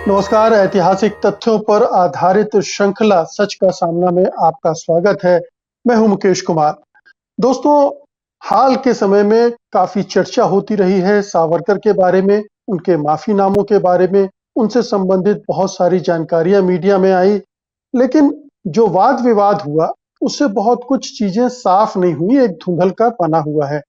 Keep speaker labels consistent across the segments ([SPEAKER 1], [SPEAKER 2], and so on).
[SPEAKER 1] नमस्कार। ऐतिहासिक तथ्यों पर आधारित श्रृंखला सच का सामना में आपका स्वागत है। मैं हूं मुकेश कुमार। दोस्तों, हाल के समय में काफी चर्चा होती रही है सावरकर के बारे में, उनके माफीनामों के बारे में, उनसे संबंधित बहुत सारी जानकारियां मीडिया में आई। लेकिन जो वाद विवाद हुआ उससे बहुत कुछ चीजें साफ नहीं हुई, एक धुंधलका बना हुआ है।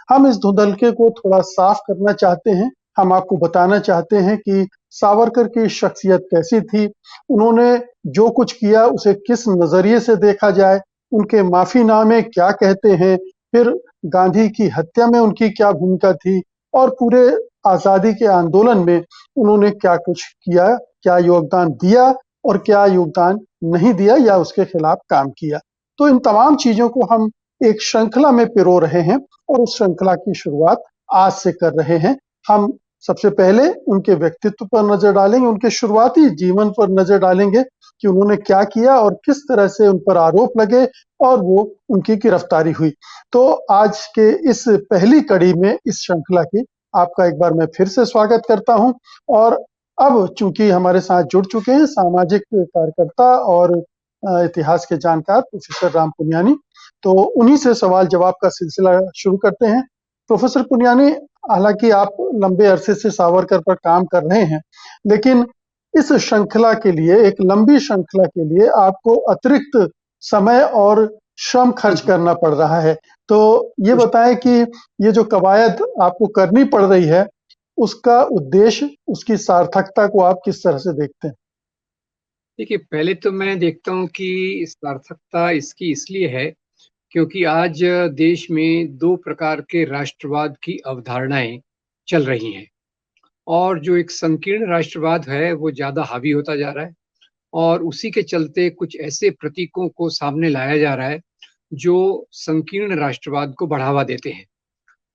[SPEAKER 1] हम इस धुंधलके को थोड़ा साफ करना चाहते हैं। हम आपको बताना चाहते हैं कि सावरकर की शख्सियत कैसी थी, उन्होंने जो कुछ किया उसे किस नजरिए से देखा जाए, उनके माफीनामे क्या कहते हैं, फिर गांधी की हत्या में उनकी क्या भूमिका थी और पूरे आजादी के आंदोलन में उन्होंने क्या कुछ किया, क्या योगदान दिया और क्या योगदान नहीं दिया या उसके खिलाफ काम किया। तो इन तमाम चीजों को हम एक श्रृंखला में पिरो रहे हैं और उस श्रृंखला की शुरुआत आज से कर रहे हैं। हम सबसे पहले उनके व्यक्तित्व पर नजर डालेंगे, उनके शुरुआती जीवन पर नजर डालेंगे कि उन्होंने क्या किया और किस तरह से उन पर आरोप लगे और वो उनकी गिरफ्तारी हुई। तो आज के इस पहली कड़ी में इस श्रृंखला की आपका एक बार मैं फिर से स्वागत करता हूं। और अब चूंकि हमारे साथ जुड़ चुके हैं सामाजिक कार्यकर्ता और इतिहास के जानकार प्रोफेसर राम पुनियानी, तो उन्हीं से सवाल जवाब का सिलसिला शुरू करते हैं। प्रोफेसर पुनियानी, हालांकि आप लंबे अरसे से सावरकर पर काम कर रहे हैं, लेकिन इस श्रृंखला के लिए, एक लंबी श्रृंखला के लिए आपको अतिरिक्त समय और श्रम खर्च करना पड़ रहा है। तो ये बताएं कि ये जो कवायद आपको करनी पड़ रही है, उसका उद्देश्य, उसकी सार्थकता को आप किस तरह से देखते हैं?
[SPEAKER 2] देखिए, पहले तो मैं देखता हूँ कि सार्थकता इसकी इसलिए है क्योंकि आज देश में दो प्रकार के राष्ट्रवाद की अवधारणाएं चल रही हैं। और जो एक संकीर्ण राष्ट्रवाद है वो ज्यादा हावी होता जा रहा है और उसी के चलते कुछ ऐसे प्रतीकों को सामने लाया जा रहा है जो संकीर्ण राष्ट्रवाद को बढ़ावा देते हैं।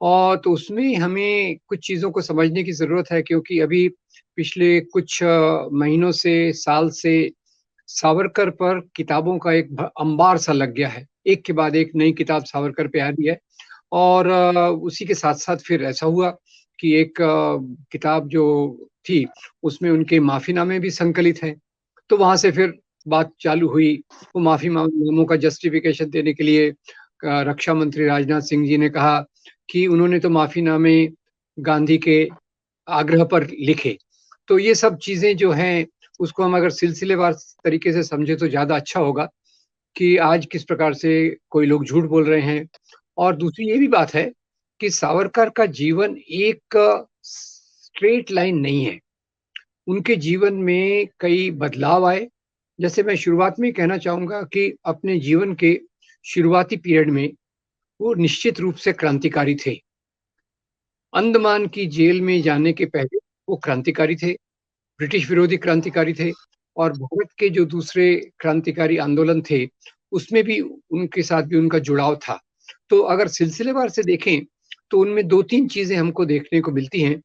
[SPEAKER 2] और तो उसमें हमें कुछ चीजों को समझने की जरूरत है क्योंकि अभी पिछले कुछ महीनों से, साल से सावरकर पर किताबों का एक अंबार सा लग गया है। एक के बाद एक नई किताब सावरकर पे आ रही है। और उसी के साथ साथ फिर ऐसा हुआ कि एक किताब जो थी उसमें उनके माफीनामे भी संकलित हैं। तो वहां से फिर बात चालू हुई। वो माफीनामों का जस्टिफिकेशन देने के लिए रक्षा मंत्री राजनाथ सिंह जी ने कहा कि उन्होंने तो माफीनामे गांधी के आग्रह पर लिखे। तो ये सब चीजें जो हैं उसको हम अगर सिलसिलेवार तरीके से समझे तो ज्यादा अच्छा होगा कि आज किस प्रकार से कोई लोग झूठ बोल रहे हैं। और दूसरी ये भी बात है कि सावरकर का जीवन एक स्ट्रेट लाइन नहीं है। उनके जीवन में कई बदलाव आए। जैसे मैं शुरुआत में कहना चाहूंगा कि अपने जीवन के शुरुआती पीरियड में वो निश्चित रूप से क्रांतिकारी थे। अंडमान की जेल में जाने के पहले वो क्रांतिकारी थे, ब्रिटिश विरोधी क्रांतिकारी थे। और भारत के जो दूसरे क्रांतिकारी आंदोलन थे उसमें भी उनके साथ भी उनका जुड़ाव था। तो अगर सिलसिलेवार से देखें तो उनमें दो तीन चीजें हमको देखने को मिलती हैं।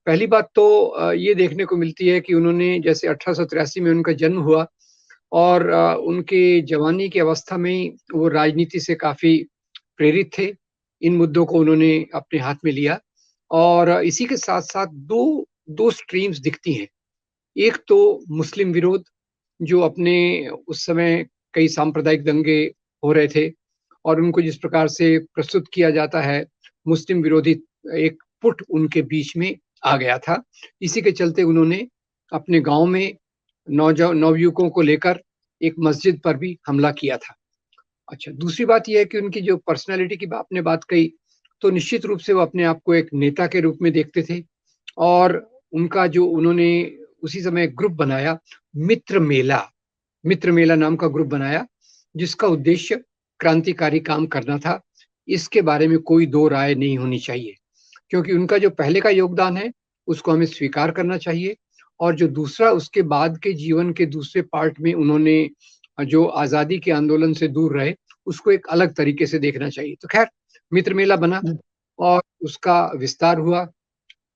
[SPEAKER 2] पहली बात तो ये देखने को मिलती है कि उन्होंने, जैसे 1883 में उनका जन्म हुआ और उनके जवानी की अवस्था में ही वो राजनीति से काफी प्रेरित थे। इन मुद्दों को उन्होंने अपने हाथ में लिया। और इसी के साथ साथ दो दो स्ट्रीम्स दिखती हैं। एक तो मुस्लिम विरोध, जो अपने उस समय कई सांप्रदायिक दंगे हो रहे थे और उनको जिस प्रकार से प्रस्तुत किया जाता है, मुस्लिम विरोधी एक पुट उनके बीच में आ गया था। इसी के चलते उन्होंने अपने गांव में नवयुवकों को लेकर एक मस्जिद पर भी हमला किया था। अच्छा, दूसरी बात यह है कि उनकी जो पर्सनालिटी की आपने बात कही, तो निश्चित रूप से वो अपने आप को एक नेता के रूप में देखते थे। और उनका जो उन्होंने उसी समय ग्रुप बनाया, मित्र मेला, मित्र मेला नाम का ग्रुप बनाया, जिसका उद्देश्य क्रांतिकारी काम करना था। इसके बारे में कोई दो राय नहीं होनी चाहिए क्योंकि उनका जो पहले का योगदान है उसको हमें स्वीकार करना चाहिए। और जो दूसरा, उसके बाद के जीवन के दूसरे पार्ट में उन्होंने जो आजादी के आंदोलन से दूर रहे, उसको एक अलग तरीके से देखना चाहिए। तो खैर, मित्र मेला बना और उसका विस्तार हुआ।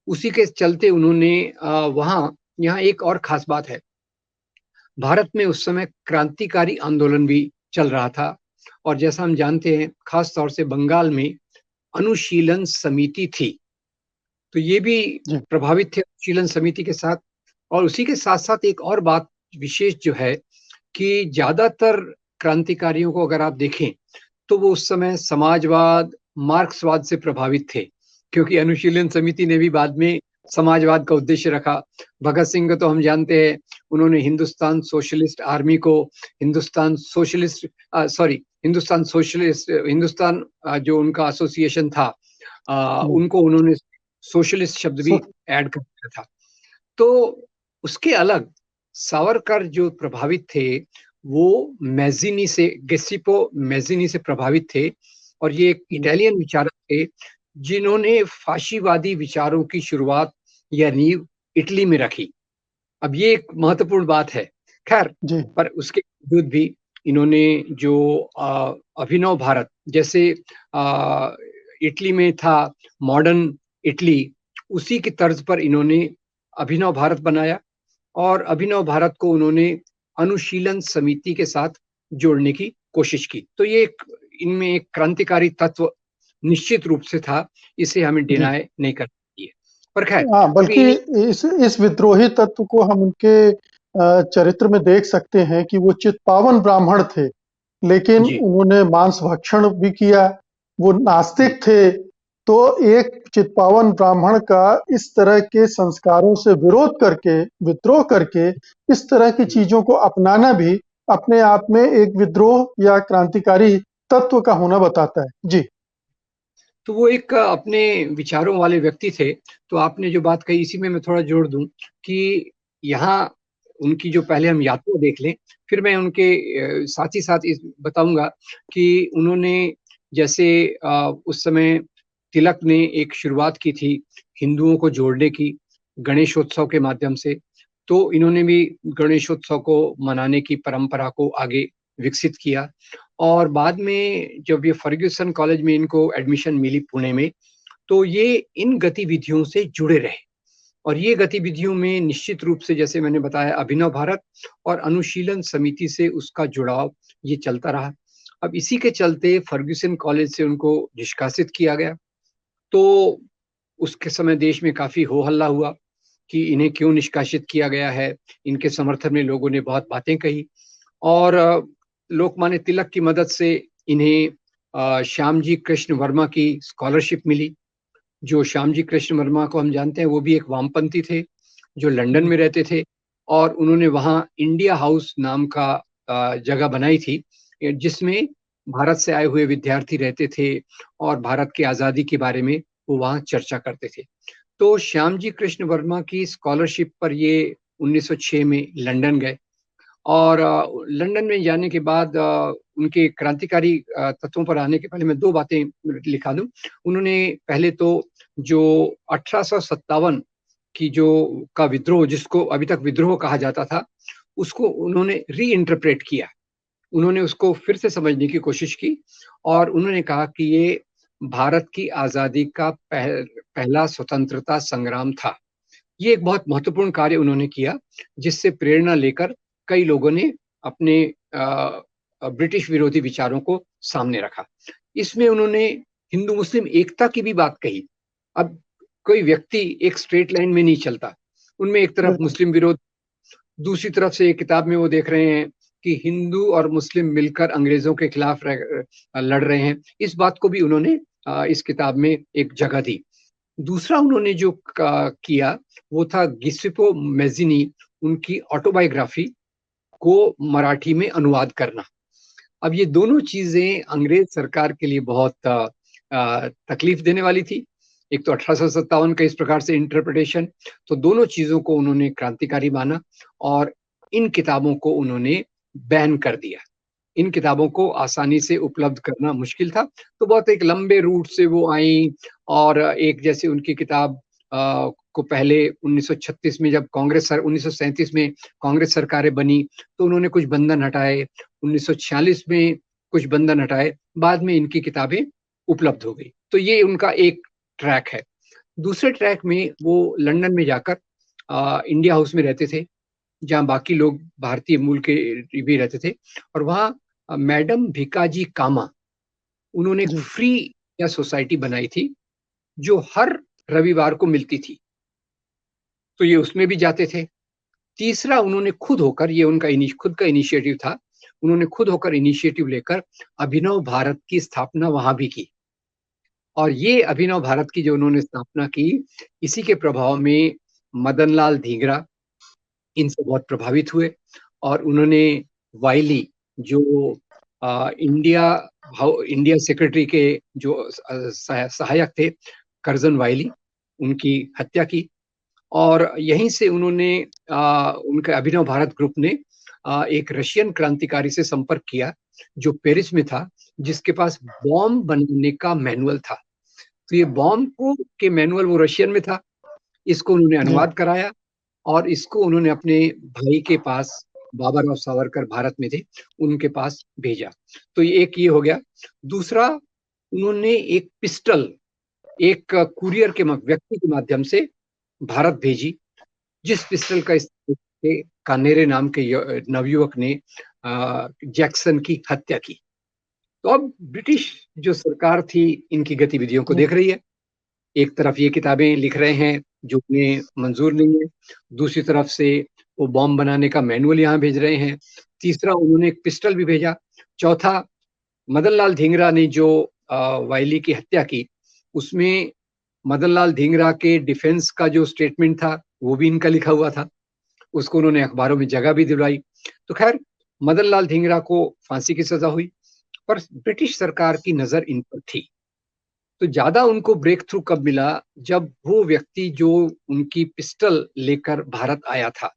[SPEAKER 2] उसी के चलते उन्होंने वहां, यहाँ एक और खास बात है, भारत में उस समय क्रांतिकारी आंदोलन भी चल रहा था। और जैसा हम जानते हैं, खास तौर से बंगाल में अनुशीलन समिति थी। तो ये भी
[SPEAKER 1] जी।
[SPEAKER 2] प्रभावित थे अनुशीलन समिति के साथ। और उसी के साथ-साथ एक और बात विशेष जो है कि ज़्यादातर क्रांतिकारियों को अगर आप देखें, तो वो उस समय समाजवाद, मार्क्सवाद से प्रभावित थे, क्योंकि अनुशीलन समिति ने भी बाद में समाजवाद का उद्देश्य रखा। भगत सिंह को तो हम जानते हैं, उन्होंने हिंदुस्तान सोशलिस्ट आर्मी को Hindustan socialist sorry Hindustan socialist Hindustan जो उनका एसोसिएशन था,
[SPEAKER 1] जी।
[SPEAKER 2] उनको उन्होंने सोशलिस्ट शब्द भी
[SPEAKER 1] सो
[SPEAKER 2] ऐड कर दिया था। तो उसके अलग सावरकर जो प्रभावित थे, वो मैज़िनी से गेसिपो मैज़िनी से प्रभावित थे और ये एक
[SPEAKER 1] जी,
[SPEAKER 2] इटालियन विचारक थे, जिन्होंने फाशीवादी विचारों की शुरुआत या नींव इटली में रखी। अब ये एक महत्वपूर्ण बात है। ख़ैर,
[SPEAKER 1] जी,
[SPEAKER 2] पर उसके बावजूद भी इन्होंने जो अभिनव भारत जैसे इटली में था मॉडर्न इटली, उसी की तर्ज पर इन्होंने अभिनव भारत बनाया और अभिनव भारत को उन्होंने अनुशीलन समिति के साथ जोड़ने की कोशिश की। तो ये एक इनमें एक क्रांतिकारी तत्व निश्चित रूप से था, इसे हमें
[SPEAKER 1] जी।
[SPEAKER 2] डिनाय नहीं कर सकती है। पर ख़ैर,
[SPEAKER 1] हाँ,
[SPEAKER 2] अभी
[SPEAKER 1] बल्कि
[SPEAKER 2] इन्हीं
[SPEAKER 1] इस विद्रोही तत्व को हम उनके चरित्र में देख सकते हैं कि वो चित्पावन ब्राह्मण थे, लेकिन
[SPEAKER 2] जी,
[SPEAKER 1] उन्होंने मांस भक्षण भी किया, वो
[SPEAKER 2] जी,
[SPEAKER 1] नास्तिक थे। तो एक चित्पावन ब्राह्मण का इस तरह के संस्कारों से विरोध करके, विद्रोह करके, इस तरह की
[SPEAKER 2] जी।
[SPEAKER 1] चीज़ों को अपनाना भी अपने आप में एक विद्रोह या क्रांतिकारी तत्व का होना बताता है। जी,
[SPEAKER 2] तो वो एक अपने विचारों वाले व्यक्ति थे। तो आपने जो बात कही इसी में मैं थोड़ा जोड़ दूँ कि यहाँ उनकी जो पहले हम यात्रा देख लें, फिर मैं उनके साथ ही साथ इस बताऊँगा कि उन्होंने जैसे उस समय तिलक ने एक शुरुआत की थी हिंदुओं को जोड़ने की, गणेशोत्सव के माध्यम से। तो इन्होंने भी गणेशोत्सव को मनाने की परंपरा को आगे विकसित किया और बाद में जब ये फर्ग्यूसन कॉलेज में इनको एडमिशन मिली पुणे में, तो ये इन गतिविधियों से जुड़े रहे और ये गतिविधियों में निश्चित रूप से जैसे मैंने बताया अभिनव भारत और अनुशीलन समिति से उसका जुड़ाव ये चलता रहा। अब इसी के चलते फर्ग्यूसन कॉलेज से उनको निष्कासित किया गया। तो उसके समय देश में काफ़ी हो-हल्ला हुआ कि इन्हें क्यों निष्कासित किया गया है। इनके समर्थन में लोगों ने बहुत बातें कही और लोकमान्य तिलक की मदद से इन्हें श्यामजी कृष्ण वर्मा की स्कॉलरशिप मिली। जो श्यामजी कृष्ण वर्मा को हम जानते हैं, वो भी एक वामपंथी थे, जो लंदन
[SPEAKER 1] जी,
[SPEAKER 2] में रहते थे और उन्होंने वहाँ इंडिया हाउस नाम का जगह बनाई थी जिसमें भारत से आए हुए विद्यार्थी रहते थे और भारत की आज़ादी के बारे में वो वहाँ चर्चा करते थे। तो श्यामजी कृष्ण वर्मा की स्कॉलरशिप पर ये 1906 में लंदन गए और लंदन में जाने के बाद उनके क्रांतिकारी तत्वों पर आने के पहले मैं 2 बातें लिखा दूँ। उन्होंने पहले तो जो 1857 की जो का विद्रोह जिसको अभी तक विद्रोह कहा जाता था, उसको उन्होंने रीइंटरप्रेट किया। उन्होंने उसको फिर से समझने की कोशिश की और उन्होंने कहा कि ये भारत की आज़ादी का पहला स्वतंत्रता संग्राम था। ये एक बहुत महत्वपूर्ण कार्य उन्होंने किया, जिससे प्रेरणा लेकर कई लोगों ने अपने ब्रिटिश विरोधी विचारों को सामने रखा। इसमें उन्होंने हिंदू-मुस्लिम एकता की भी बात कही। अब कोई व्यक्ति एक स्ट्रेट लाइन में नहीं चलता। उनमें एक तरफ
[SPEAKER 1] बिल्कुल।
[SPEAKER 2] मुस्लिम विरोध, दूसरी तरफ से एक किताब में वो देख रहे हैं कि हिंदू और मुस्लिम मिलकर अंग्रेज़ों के खिलाफ लड़ रहे हैं। इस बात को भी उन्होंने इस किताब में एक जगह दी। दूसरा उन्होंने जो किया वो था गिसिपो मैज़िनी उनकी ऑटोबायोग्राफी को मराठी में अनुवाद करना। अब ये दोनों चीज़ें अंग्रेज़ सरकार के लिए बहुत तकलीफ देने वाली थी। एक तो 1857 का इस प्रकार से इंटरप्रिटेशन, तो दोनों चीज़ों को उन्होंने क्रांतिकारी माना और इन किताबों को उन्होंने बैन कर दिया। इन किताबों को आसानी से उपलब्ध करना मुश्किल था, तो बहुत एक लंबे रूट से वो आईं और एक जैसे उनकी किताब को पहले 1936 में जब 1937 में कांग्रेस सरकारें बनी, तो उन्होंने कुछ बंधन हटाए, 1946 में कुछ बंधन हटाए, बाद में इनकी किताबें उपलब्ध हो गई। तो ये उनका एक ट्रैक है। दूसरे ट्रैक में वो लंदन में जाकर इंडिया हाउस में रहते थे, जहाँ बाकी लोग भारतीय मूल के भी रहते थे और वहाँ मैडम भीकाजी कामा उन्होंने एक
[SPEAKER 1] जी,
[SPEAKER 2] फ्री या सोसाइटी बनाई थी, जो हर रविवार को मिलती थी। तो ये उसमें भी जाते थे तीसरा, उन्होंने खुद होकर, ये उनका खुद का इनिशिएटिव था, उन्होंने खुद होकर इनिशिएटिव लेकर अभिनव भारत की स्थापना वहां भी की। और ये अभिनव भारत की जो उन्होंने स्थापना की, इसी के प्रभाव में मदन लाल धींगरा इनसे बहुत प्रभावित हुए, और उन्होंने वाइली, जो इंडिया इंडिया सेक्रेटरी के जो सहायक थे, कर्जन वाइली, उनकी हत्या की। और यहीं से उन्होंने उनके अभिनव भारत ग्रुप ने एक रशियन क्रांतिकारी से संपर्क किया जो पेरिस में था, जिसके पास बॉम्ब बनाने का मैनुअल था। तो ये बॉम्ब को के मैनुअल वो रशियन में था, इसको उन्होंने
[SPEAKER 1] जी
[SPEAKER 2] अनुवाद कराया और इसको उन्होंने अपने भाई के पास, बाबा राव सावरकर भारत में थे, उनके पास भेजा। तो एक ये हो गया। दूसरा, उन्होंने एक पिस्टल एक कुरियर के व्यक्ति के माध्यम से भारत भेजी, जिस पिस्टल का इस्तेमाल कानेरे नाम के नवयुवक ने जैक्सन की हत्या की। तो अब ब्रिटिश जो सरकार थी इनकी गतिविधियों को
[SPEAKER 1] जी
[SPEAKER 2] देख रही है। एक तरफ ये किताबें लिख रहे हैं जो उन्हें मंजूर नहीं है, दूसरी तरफ से वो बॉम्ब बनाने का मैनुअल यहाँ भेज रहे हैं, तीसरा उन्होंने एक पिस्टल भी भेजा, चौथा मदन लाल धिंगरा ने जो वाइली की हत्या की, उसमें मदन लाल धिंगरा के डिफेंस का जो स्टेटमेंट था वो भी इनका लिखा हुआ था, उसको उन्होंने अखबारों में जगह भी दिलवाई। तो खैर, मदन लाल धिंगरा को फांसी की सजा हुई, पर ब्रिटिश सरकार की नजर इन पर थी। तो ज्यादा उनको ब्रेक थ्रू कब मिला, जब वो व्यक्ति जो उनकी पिस्टल लेकर भारत आया था,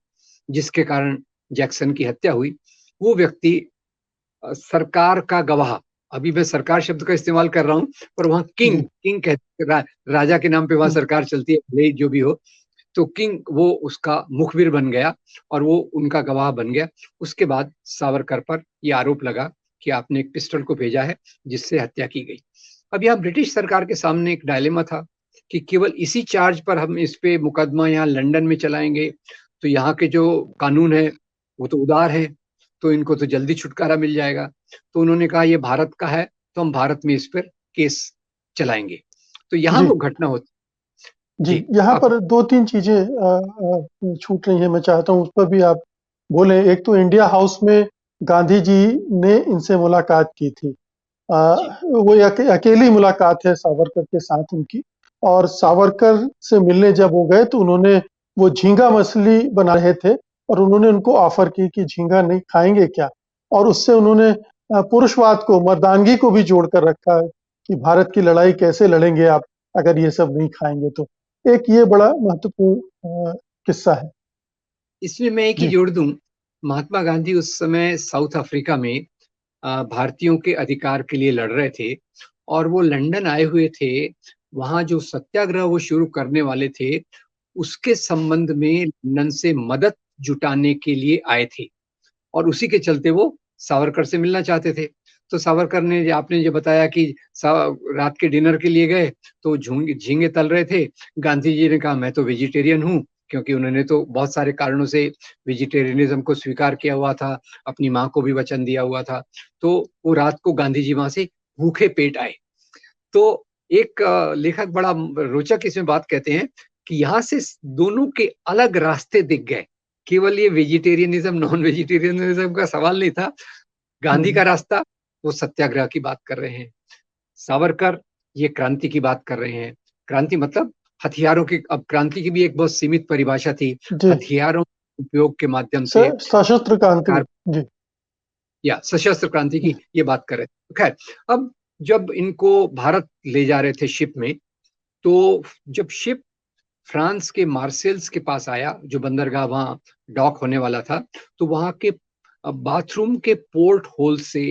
[SPEAKER 2] जिसके कारण जैक्सन की हत्या हुई, वो व्यक्ति सरकार का गवाह, अभी मैं सरकार शब्द का इस्तेमाल कर रहा हूं, पर वहां किंग
[SPEAKER 1] जी
[SPEAKER 2] किंग कहते राजा के नाम पे वहां सरकार चलती है, भले जो भी हो। तो किंग वो उसका मुखबिर बन गया और वो उनका गवाह बन गया। उसके बाद सावरकर पर यह आरोप लगा कि आपने एक पिस्टल को भेजा है जिससे हत्या की गई। अब यहाँ ब्रिटिश सरकार के सामने एक डायलेमा था कि केवल इसी चार्ज पर हम इस पे मुकदमा यहाँ लंदन में चलाएंगे, तो यहाँ के जो कानून है वो तो उदार है, तो इनको तो जल्दी छुटकारा मिल जाएगा। तो उन्होंने कहा ये भारत का है, तो हम भारत में इस पर केस चलाएंगे। तो यहाँ
[SPEAKER 1] जी
[SPEAKER 2] वो घटना होती।
[SPEAKER 1] जी,
[SPEAKER 2] जी,
[SPEAKER 1] यहाँ
[SPEAKER 2] आप।
[SPEAKER 1] पर 2-3 चीज़ें छूट रही हैं, मैं चाहता हूँ उस पर भी आप बोलें। एक तो इंडिया हाउस में गांधी जी ने इनसे मुलाकात की थी।
[SPEAKER 2] जी,
[SPEAKER 1] वो अकेली मुलाकात है सावरकर के साथ उनकी, और सावरकर से मिलने जब वो गए तो उन्होंने वो झींगा मछली बना रहे थे और उन्होंने उनको ऑफर की कि झींगा नहीं खाएंगे क्या? और उससे उन्होंने पुरुषवाद को, मर्दानगी को भी जोड़कर रखा कि भारत की लड़ाई कैसे लड़ेंगे आप अगर ये सब नहीं खाएंगे तो। एक ये बड़ा महत्वपूर्ण किस्सा है।
[SPEAKER 2] इसमें मैं एक ही
[SPEAKER 1] जी
[SPEAKER 2] जोड़ दूं, महात्मा गांधी उस समय साउथ अफ्रीका में भारतीयों के अधिकार के लिए लड़ रहे थे, और वो लंदन आए हुए थे। वहां जो सत्याग्रह वो शुरू करने वाले थे, उसके संबंध में लंदन से मदद जुटाने के लिए आए थे, और उसी के चलते वो सावरकर से मिलना चाहते थे। तो सावरकर ने, आपने जो बताया कि रात के डिनर के लिए गए तो झींगे तल रहे थे, गांधी जी ने कहा मैं तो वेजिटेरियन हूँ, क्योंकि उन्होंने तो बहुत सारे कारणों से वेजिटेरियनिज्म को स्वीकार किया हुआ था, अपनी माँ को भी वचन दिया हुआ था। तो वो रात को गांधी जी वहां से भूखे पेट आए। तो एक लेखक बड़ा रोचक इसमें बात कहते हैं कि यहाँ से दोनों के अलग रास्ते दिख गए। केवल ये वेजिटेरियनिज्म नॉन वेजिटेरियनिज्म का सवाल नहीं था, गांधी का रास्ता, वो सत्याग्रह की बात कर रहे हैं, सावरकर ये क्रांति की बात कर रहे हैं। क्रांति मतलब हथियारों की, अब क्रांति की भी एक बहुत सीमित परिभाषा थी,
[SPEAKER 1] जी,
[SPEAKER 2] हथियारों के उपयोग के माध्यम से
[SPEAKER 1] सशस्त्र क्रांति।
[SPEAKER 2] सरकार,
[SPEAKER 1] जी
[SPEAKER 2] या सशस्त्र क्रांति की ये बात कर रहे थे। खैर, अब जब इनको भारत ले जा रहे थे शिप में, तो जब शिप फ्रांस के मार्सेल्स के पास आया, जो बंदरगाह वहां डॉक होने वाला था, तो वहां के बाथरूम के पोर्ट होल से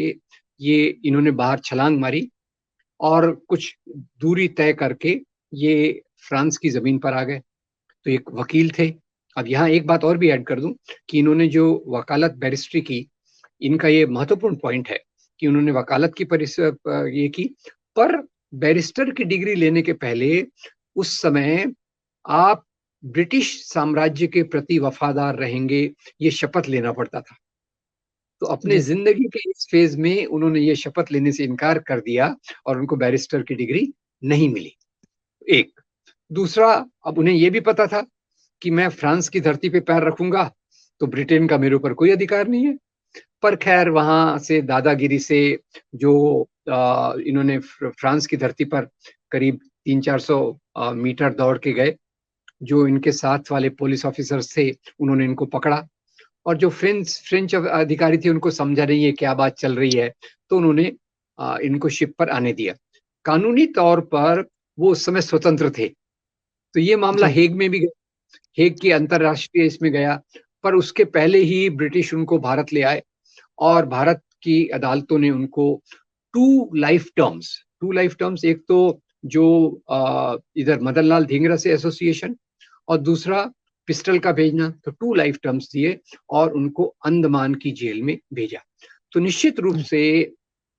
[SPEAKER 2] ये इन्होंने बाहर छलांग मारी और कुछ दूरी तय करके ये फ्रांस की जमीन पर आ गए। तो एक वकील थे। अब यहाँ एक बात और भी ऐड कर दूं कि इन्होंने जो वकालत बैरिस्ट्री की, इनका ये महत्वपूर्ण पॉइंट है कि उन्होंने वकालत की ये की, पर बैरिस्टर की डिग्री लेने के पहले उस समय आप ब्रिटिश साम्राज्य के प्रति वफादार रहेंगे, ये शपथ लेना पड़ता था। तो अपने
[SPEAKER 1] जी
[SPEAKER 2] जिंदगी के इस फेज में उन्होंने ये शपथ लेने से इनकार कर दिया और उनको बैरिस्टर की डिग्री नहीं मिली। एक। दूसरा, अब उन्हें यह भी पता था कि मैं फ्रांस की धरती पे पैर रखूंगा तो ब्रिटेन का मेरे ऊपर कोई अधिकार नहीं है। पर खैर वहां से दादागिरी से जो इन्होंने फ्रांस की धरती पर करीब 300-400 मीटर दौड़ के गए, जो इनके साथ वाले पुलिस ऑफिसर्स थे उन्होंने इनको पकड़ा, और जो फ्रेंच अधिकारी थे उनको समझा नहीं है क्या बात चल रही है, तो उन्होंने इनको शिप पर आने दिया। कानूनी तौर पर वो उस समय स्वतंत्र थे। तो ये मामला
[SPEAKER 1] जी
[SPEAKER 2] हेग में भी गया, हेग की अंतरराष्ट्रीय इसमें गया, पर उसके पहले ही ब्रिटिश उनको भारत ले आए, और भारत की अदालतों ने उनको 2 लाइफ टर्म्स, एक तो जो इधर मदन लाल धिंगरा से एसोसिएशन, और दूसरा पिस्टल का भेजना, तो 2 लाइफ टर्म्स दिए और उनको अंडमान की जेल में भेजा। तो निश्चित रूप
[SPEAKER 1] जी
[SPEAKER 2] से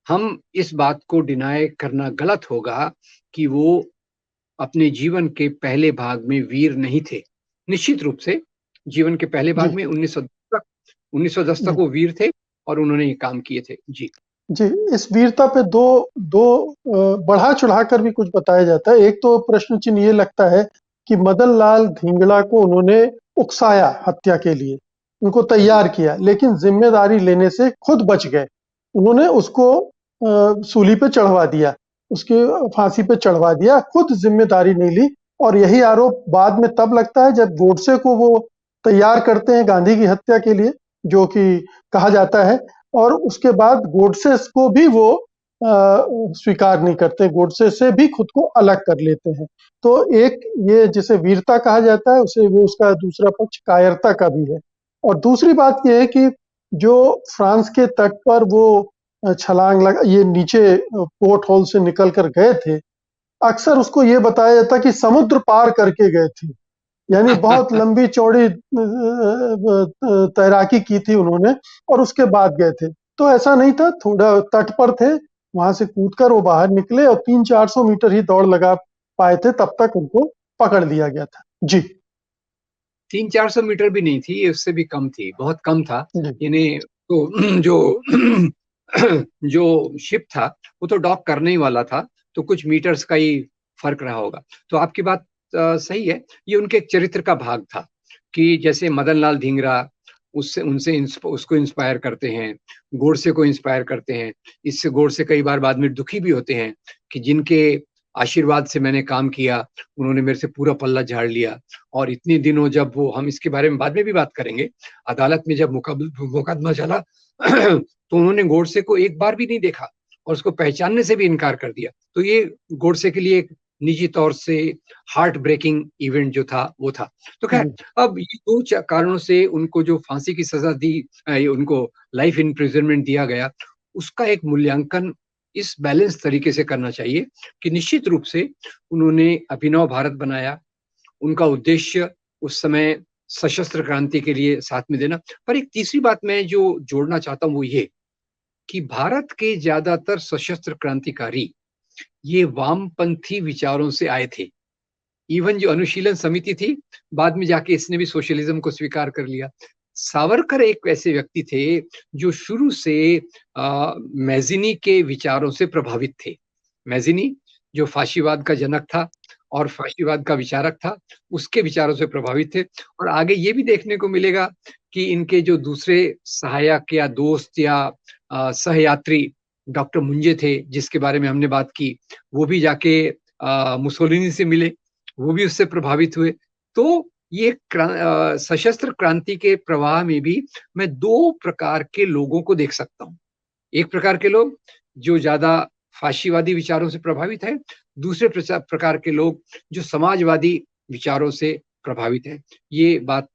[SPEAKER 2] हम इस बात को डिनाय करना गलत होगा कि वो अपने जीवन के पहले भाग में वीर नहीं थे। निश्चित रूप से जीवन के पहले
[SPEAKER 1] जी
[SPEAKER 2] भाग में 1910 तक
[SPEAKER 1] जी
[SPEAKER 2] वो वीर थे और उन्होंने ये काम किए थे। जी
[SPEAKER 1] जी इस वीरता पे दो दो बढ़ा चढ़ा कर भी कुछ बताया जाता है। एक तो प्रश्न चिन्ह ये लगता है कि मदन लाल धिंगड़ा को उन्होंने उकसाया हत्या के लिए, उनको तैयार किया, लेकिन जिम्मेदारी लेने से खुद बच गए। उन्होंने उसको सूली पे चढ़वा दिया, उसके फांसी पे चढ़वा दिया, खुद जिम्मेदारी नहीं ली। और यही आरोप बाद में तब लगता है जब गोडसे को वो तैयार करते हैं गांधी की हत्या के लिए, जो कि कहा जाता है। और उसके बाद गोडसे को भी वो स्वीकार नहीं करते, गोडसे से भी खुद को अलग कर लेते हैं। तो एक ये जिसे वीरता कहा जाता है, उसे वो उसका दूसरा पक्ष कायरता का भी है। और दूसरी बात ये है कि जो फ्रांस के तट पर वो छलांग लगा, ये नीचे पोर्ट होल से निकल कर गए थे, अक्सर उसको ये बताया जाता कि समुद्र पार करके गए थे। यानी बहुत लंबी चौड़ी तैराकी की थी उन्होंने और उसके बाद गए थे। तो ऐसा नहीं था, थोड़ा तट पर थे, वहां से कूदकर वो बाहर निकले और 300-400 मीटर ही दौड़ लगा पाए थे, तब तक उनको पकड़ लिया गया था। जी
[SPEAKER 2] 300-400 मीटर भी नहीं थी, ये उससे भी कम थी, बहुत कम था।
[SPEAKER 1] जी
[SPEAKER 2] यानी तो जो जो शिप था वो तो डॉक करने ही वाला था, तो कुछ मीटर्स का ही फर्क रहा होगा। तो आपकी बात सही है। ये उनके एक चरित्र का भाग था कि जैसे मदन लाल धिंगरा उससे उनसे उसको इंस्पायर करते हैं, गोडसे को इंस्पायर करते हैं। इससे गोडसे कई बार बाद में दुखी भी होते हैं कि जिनके आशीर्वाद से मैंने काम किया, उन्होंने मेरे से पूरा पल्ला झाड़ लिया। और इतने दिनों जब वो, हम इसके बारे में बाद में भी बात करेंगे, अदालत में जब मुकदमा चला तो उन्होंने गोडसे को एक बार भी नहीं देखा और उसको पहचानने से भी इनकार कर दिया। तो ये गोडसे के लिए एक निजी तौर से हार्ट ब्रेकिंग इवेंट जो था वो था। तो खैर,
[SPEAKER 1] जी
[SPEAKER 2] अब ये दो कारणों से उनको जो फांसी की सजा दी, उनको लाइफ इम्प्रिजनमेंट दिया गया, उसका एक मूल्यांकन इस बैलेंस तरीके से करना चाहिए कि निश्चित रूप से उन्होंने अभिनव भारत बनाया, उनका उद्देश्य उस समय सशस्त्र क्रांति के लिए साथ में देना। पर एक तीसरी बात मैं जो जोड़ना चाहता हूं वो ये कि भारत के ज्यादातर सशस्त्र क्रांतिकारी ये वामपंथी विचारों से आए थे। इवन जो अनुशीलन समिति थी, बाद में जाके इसने भी सोशलिज्म को स्वीकार कर लिया। सावरकर एक ऐसे व्यक्ति थे जो शुरू से मैजिनी के विचारों से प्रभावित थे। मैजिनी जो फाशीवाद का जनक था और फाशीवाद का विचारक था, उसके विचारों से प्रभावित थे। और आगे ये भी देखने को मिलेगा कि इनके जो दूसरे सहायक या दोस्त या सहयात्री डॉक्टर मुंजे थे, जिसके बारे में हमने बात की, वो भी जाके मुसोलिनी से मिले, वो भी उससे प्रभावित हुए। तो ये सशस्त्र क्रांति के प्रवाह में भी मैं दो प्रकार के लोगों को देख सकता हूँ। एक प्रकार के लोग जो ज्यादा फाशीवादी विचारों से प्रभावित है, दूसरे प्रकार के लोग जो समाजवादी विचारों से प्रभावित है। ये बात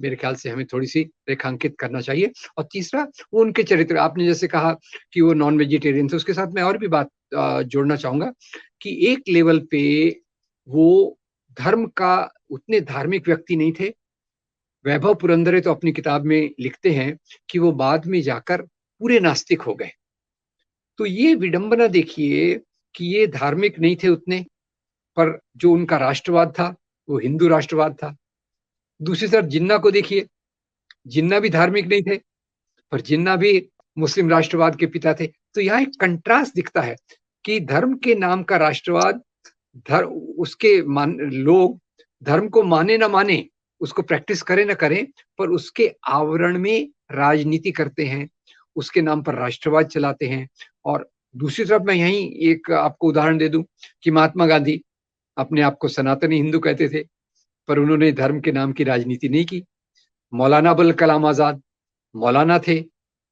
[SPEAKER 2] मेरे ख्याल से हमें थोड़ी सी रेखांकित करना चाहिए। और तीसरा, वो उनके चरित्र, आपने जैसे कहा कि वो नॉन वेजिटेरियन थे, उसके साथ मैं और भी बात जोड़ना चाहूंगा कि एक लेवल पे वो धर्म का उतने धार्मिक व्यक्ति नहीं थे। वैभव पुरंदरे तो अपनी किताब में लिखते हैं कि वो बाद में जाकर पूरे नास्तिक हो गए। तो ये विडंबना देखिए कि ये धार्मिक नहीं थे उतने, पर जो उनका राष्ट्रवाद था वो हिंदू राष्ट्रवाद था। दूसरी तरफ जिन्ना को देखिए, जिन्ना भी धार्मिक नहीं थे, पर जिन्ना भी मुस्लिम राष्ट्रवाद के पिता थे। तो यहाँ एक कंट्रास्ट दिखता है कि धर्म के नाम का राष्ट्रवाद, धर्म उसके लोग धर्म को माने ना माने, उसको प्रैक्टिस करें ना करें, पर उसके आवरण में राजनीति करते हैं, उसके नाम पर राष्ट्रवाद चलाते हैं। और दूसरी तरफ मैं यहीं एक आपको उदाहरण दे दूं कि महात्मा गांधी अपने आप को सनातनी हिंदू कहते थे, पर उन्होंने धर्म के नाम की राजनीति नहीं की। मौलाना अबुल कलाम आजाद मौलाना थे,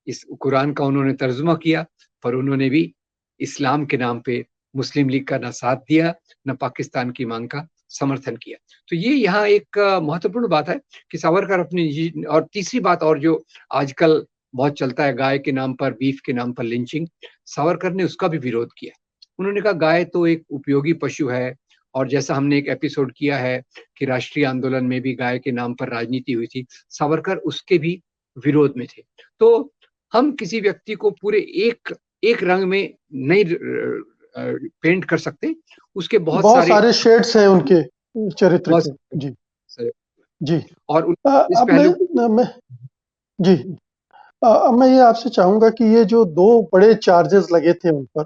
[SPEAKER 2] इस कुरान का उन्होंने तर्जुमा किया, पर उन्होंने भी इस्लाम के नाम पे मुस्लिम लीग का ना साथ दिया, न पाकिस्तान की मांग का समर्थन किया। तो ये यहाँ एक महत्वपूर्ण बात है कि सावरकर अपनी और तीसरी बात और जो आजकल बहुत चलता है, गाय के नाम पर, बीफ के नाम पर लिंचिंग, सावरकर ने उसका भी विरोध किया। उन्होंने कहा गाय तो एक उपयोगी पशु है, और जैसा हमने एक एपिसोड किया है कि राष्ट्रीय आंदोलन में भी गाय के नाम पर राजनीति हुई थी, सावरकर उसके भी विरोध में थे। तो हम किसी व्यक्ति को पूरे एक एक रंग में नहीं पेंट कर सकते, उसके बहुत
[SPEAKER 1] बहुत
[SPEAKER 2] सारे
[SPEAKER 1] सारे शेड्स हैं उनके चरित्र
[SPEAKER 2] बहुत
[SPEAKER 1] के। जी
[SPEAKER 2] सारे
[SPEAKER 1] जी।
[SPEAKER 2] और इस
[SPEAKER 1] अब
[SPEAKER 2] पहलू
[SPEAKER 1] मैं जी अब मैं ये आपसे चाहूंगा कि ये जो दो बड़े चार्जेस लगे थे उन पर,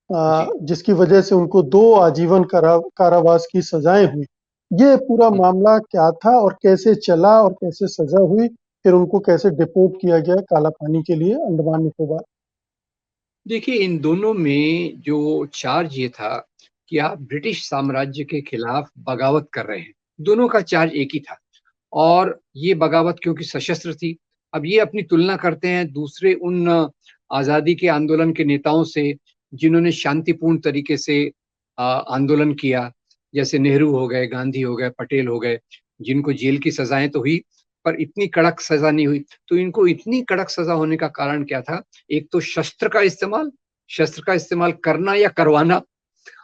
[SPEAKER 2] जी
[SPEAKER 1] जिसकी वजह से उनको 2 आजीवन कारावास की सजाएं हुई, ये पूरा मामला क्या था और कैसे चला और कैसे सजा हुई, फिर उनको कैसे डिपोर्ट किया गया काला पानी के लिए अंडमान निकोबार?
[SPEAKER 2] देखिए, इन दोनों में जो चार्ज ये था कि आप ब्रिटिश साम्राज्य के खिलाफ बगावत कर रहे हैं, दोनों का चार्ज एक ही था। और ये बगावत क्योंकि सशस्त्र थी। अब ये अपनी तुलना करते हैं दूसरे उन आजादी के आंदोलन के नेताओं से जिन्होंने शांतिपूर्ण तरीके से आंदोलन किया, जैसे नेहरू हो गए, गांधी हो गए, पटेल हो गए, जिनको जेल की सजाएं तो हुई, पर इतनी कड़क सजा नहीं हुई। तो इनको इतनी कड़क सजा होने का कारण क्या था? एक तो शस्त्र का इस्तेमाल करना या करवाना,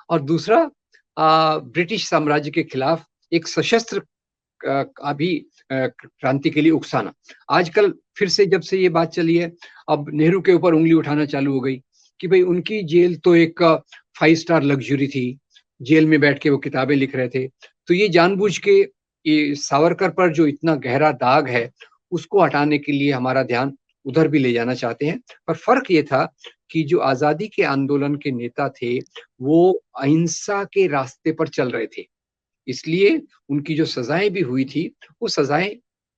[SPEAKER 2] और दूसरा ब्रिटिश साम्राज्य के खिलाफ एक सशस्त्र अभी क्रांति के लिए उकसाना। आजकल फिर से जब से ये बात चली है, अब नेहरू के ऊपर उंगली उठाना चालू हो गई कि भाई उनकी जेल तो एक 5 स्टार लग्जरी थी, जेल में बैठ के वो किताबें लिख रहे थे। तो ये जानबूझ के ये सावरकर पर जो इतना गहरा दाग है, उसको हटाने के लिए हमारा ध्यान उधर भी ले जाना चाहते हैं। पर फर्क ये था कि जो आजादी के आंदोलन के नेता थे, वो अहिंसा के रास्ते पर चल रहे थे, इसलिए उनकी जो सजाएं भी हुई थी, वो सजाएं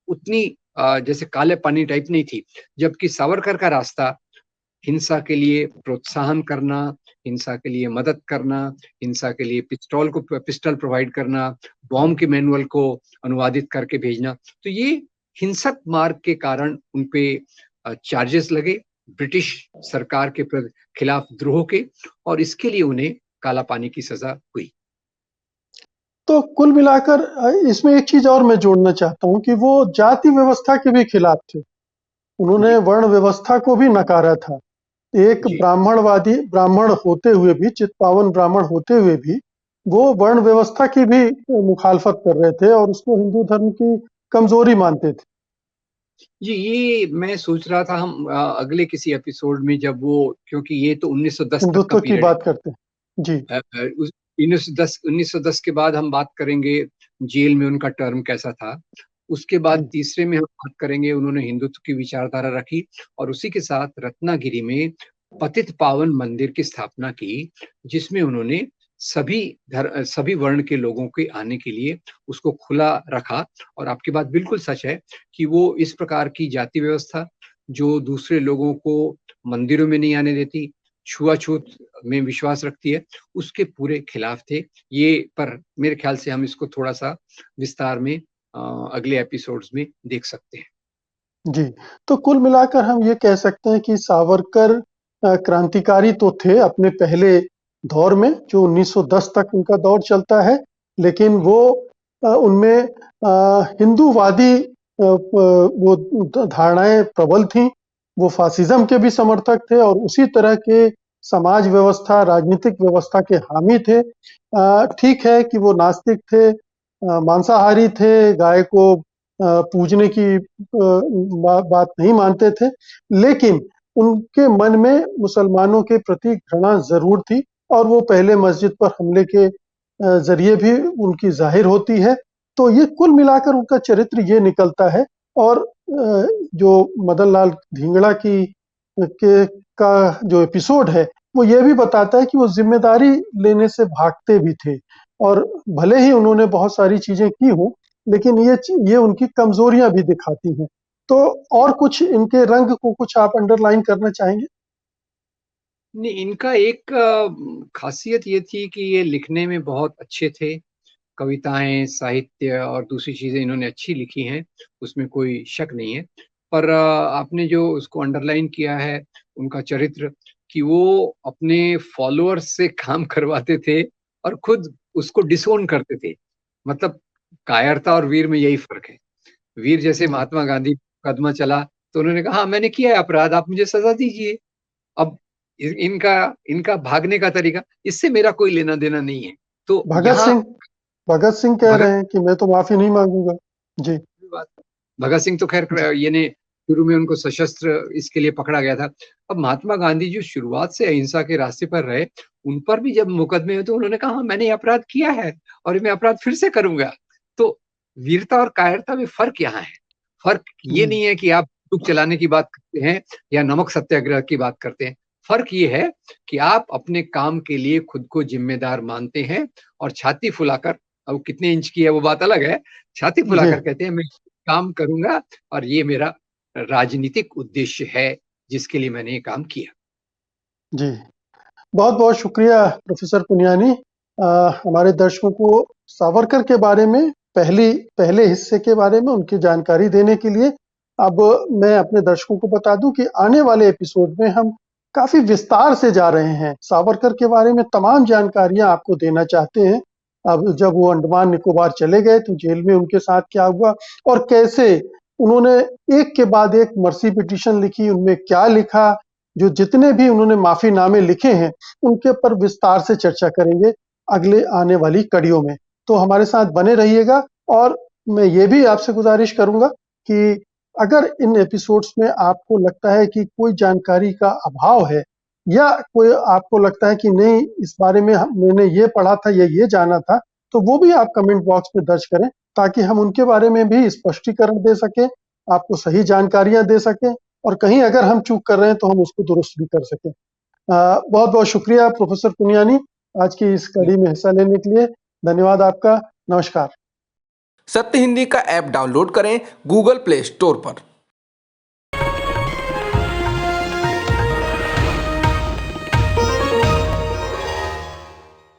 [SPEAKER 2] उतनी जैसे काले पानी टाइप नहीं थी। जबकि सावरकर का रास्ता हिंसा के लिए प्रोत्साहन करना, हिंसा के लिए मदद करना, हिंसा के लिए पिस्टल प्रोवाइड करना, बॉम्ब के मैनुअल को अनुवादित करके भेजना। तो ये हिंसक मार्ग के कारण उनपे चार्जेस लगे ब्रिटिश सरकार के खिलाफ द्रोह के, और इसके लिए उन्हें काला पानी की सजा हुई।
[SPEAKER 1] तो कुल मिलाकर इसमें एक चीज और मैं जोड़ना चाहता हूँ कि वो जाति व्यवस्था के भी खिलाफ थे। उन्होंने
[SPEAKER 2] जी
[SPEAKER 1] वर्ण व्यवस्था को भी नकारा था। एक
[SPEAKER 2] जी
[SPEAKER 1] ब्राह्मणवादी ब्राह्मण होते हुए भी, चित्पावन ब्राह्मण होते हुए भी, वो वर्ण व्यवस्था की भी मुखालफत कर रहे थे और उसको हिंदू धर्म की कमजोरी मानते थे।
[SPEAKER 2] जी, ये मैं सोच रहा था हम अगले किसी एपिसोड में, जब वो, क्योंकि ये तो 1910 तक का
[SPEAKER 1] हिंदुत्व की
[SPEAKER 2] पीरियड
[SPEAKER 1] बात करते हैं। जी
[SPEAKER 2] है। 1910 के बाद हम बात करेंगे जेल में उनका टर्म कैसा था। उसके बाद
[SPEAKER 1] जी
[SPEAKER 2] तीसरे में हम बात करेंगे उन्होंने हिंदुत्व की विचारधारा रखी, और उसी के साथ रत्नागिरी में पतित पावन मंदिर की स्थापना की, जिसमें उन्होंने सभी वर्ण के लोगों के आने के लिए उसको खुला रखा। और आपकी बात बिल्कुल सच है कि वो इस प्रकार की जाति व्यवस्था जो दूसरे लोगों को मंदिरों में नहीं आने देती, छुआछूत में विश्वास रखती है, उसके पूरे खिलाफ थे ये। पर मेरे ख्याल से हम इसको थोड़ा सा विस्तार में अगले एपिसोड्स में देख सकते हैं।
[SPEAKER 1] जी। तो कुल मिलाकर हम ये कह सकते हैं कि सावरकर क्रांतिकारी तो थे अपने पहले दौर में, जो 1910 तक उनका दौर चलता है, लेकिन वो उनमें हिंदूवादी वो धारणाएं प्रबल थीं। वो फासिज्म के भी समर्थक थे और उसी तरह के समाज व्यवस्था, राजनीतिक व्यवस्था के हामी थे। ठीक है कि वो नास्तिक थे, मांसाहारी थे, गाय को पूजने की बात नहीं मानते थे, लेकिन उनके मन में मुसलमानों के प्रति घृणा जरूर थी और वो पहले मस्जिद पर हमले के जरिए भी उनकी जाहिर होती है। तो ये कुल मिलाकर उनका चरित्र ये निकलता है। और जो मदन लाल धिंगड़ा की के का जो एपिसोड है, वो ये भी बताता है कि वो जिम्मेदारी लेने से भागते भी थे। और भले ही उन्होंने बहुत सारी चीजें की हों, लेकिन ये उनकी कमजोरियां भी दिखाती हैं। तो और कुछ इनके रंग को कुछ आप अंडरलाइन करना चाहेंगे?
[SPEAKER 2] नहीं, इनका एक खासियत ये थी कि ये लिखने में बहुत अच्छे थे। कविताएं, साहित्य और दूसरी चीजें इन्होंने अच्छी लिखी हैं, उसमें कोई शक नहीं है। पर आपने जो उसको अंडरलाइन किया है, उनका चरित्र, कि वो अपने फॉलोअर्स से काम करवाते थे और खुद उसको डिसोन करते थे। मतलब कायरता और वीर में यही फर्क है। वीर जैसे
[SPEAKER 1] जी,
[SPEAKER 2] महात्मा गांधी मुकदमा चला तो उन्होंने कहा, हाँ मैंने किया है अपराध, आप मुझे सजा दीजिए। अब इनका इनका भागने का तरीका, इससे मेरा कोई लेना देना नहीं है। तो
[SPEAKER 1] भगत
[SPEAKER 2] यहाँ
[SPEAKER 1] सिंह भगत सिंह कह
[SPEAKER 2] भगत
[SPEAKER 1] रहे हैं कि मैं तो माफी नहीं मांगूंगा। जी।
[SPEAKER 2] भगत सिंह तो खैर
[SPEAKER 1] जी।
[SPEAKER 2] ये ने शुरू में उनको सशस्त्र इसके लिए पकड़ा गया था। अब महात्मा गांधी जो शुरुआत से अहिंसा के रास्ते पर रहे, उन पर भी जब मुकदमे हुए तो उन्होंने कहा, हाँ, मैंने ये अपराध किया है और मैं अपराध फिर से करूंगा। तो वीरता और कायरता में फर्क यहाँ है। फर्क ये
[SPEAKER 1] जी।
[SPEAKER 2] नहीं है कि आप बंदूक चलाने की बात करते हैं या नमक सत्याग्रह की बात करते हैं। फर्क ये है कि आप अपने काम के लिए खुद को जिम्मेदार मानते हैं और छाती फुलाकर, अब कितने इंच की है वो बात अलग है, छाती
[SPEAKER 1] जी।
[SPEAKER 2] फुलाकर कहते हैं मैं काम करूंगा और ये मेरा राजनीतिक उद्देश्य है जिसके लिए मैंने ये काम किया।
[SPEAKER 1] जी। बहुत बहुत शुक्रिया प्रोफेसर पुनियानी, हमारे दर्शकों को सावरकर के बारे में, पहले हिस्से के बारे में उनकी जानकारी देने के लिए। अब मैं अपने दर्शकों को बता दूं कि आने वाले एपिसोड में हम काफी विस्तार से जा रहे हैं, सावरकर के बारे में तमाम जानकारियां आपको देना चाहते हैं। अब जब वो अंडमान निकोबार चले गए तो जेल में उनके साथ क्या हुआ और कैसे उन्होंने एक के बाद एक मर्सी पिटीशन लिखी, उनमें क्या लिखा, जो जितने भी उन्होंने माफीनामे लिखे हैं उनके ऊपर विस्तार से चर्चा करेंगे अगले आने वाली कड़ियों में। तो हमारे साथ बने रहिएगा। और मैं ये भी आपसे गुजारिश करूंगा कि अगर इन एपिसोड्स में आपको लगता है कि कोई जानकारी का अभाव है या कोई आपको लगता है कि नहीं इस बारे में मैंने ये पढ़ा था या ये जाना था, तो वो भी आप कमेंट बॉक्स में दर्ज करें ताकि हम उनके बारे में भी स्पष्टीकरण दे सकें, आपको सही जानकारियां दे सकें और कहीं अगर हम चूक कर रहे हैं तो हम उसको दुरुस्त भी कर सकें। बहुत बहुत शुक्रिया प्रोफेसर पुनियानी, आज की इस कड़ी में हिस्सा लेने के लिए। धन्यवाद आपका। नमस्कार।
[SPEAKER 3] सत्य हिंदी का ऐप डाउनलोड करें गूगल प्ले स्टोर पर।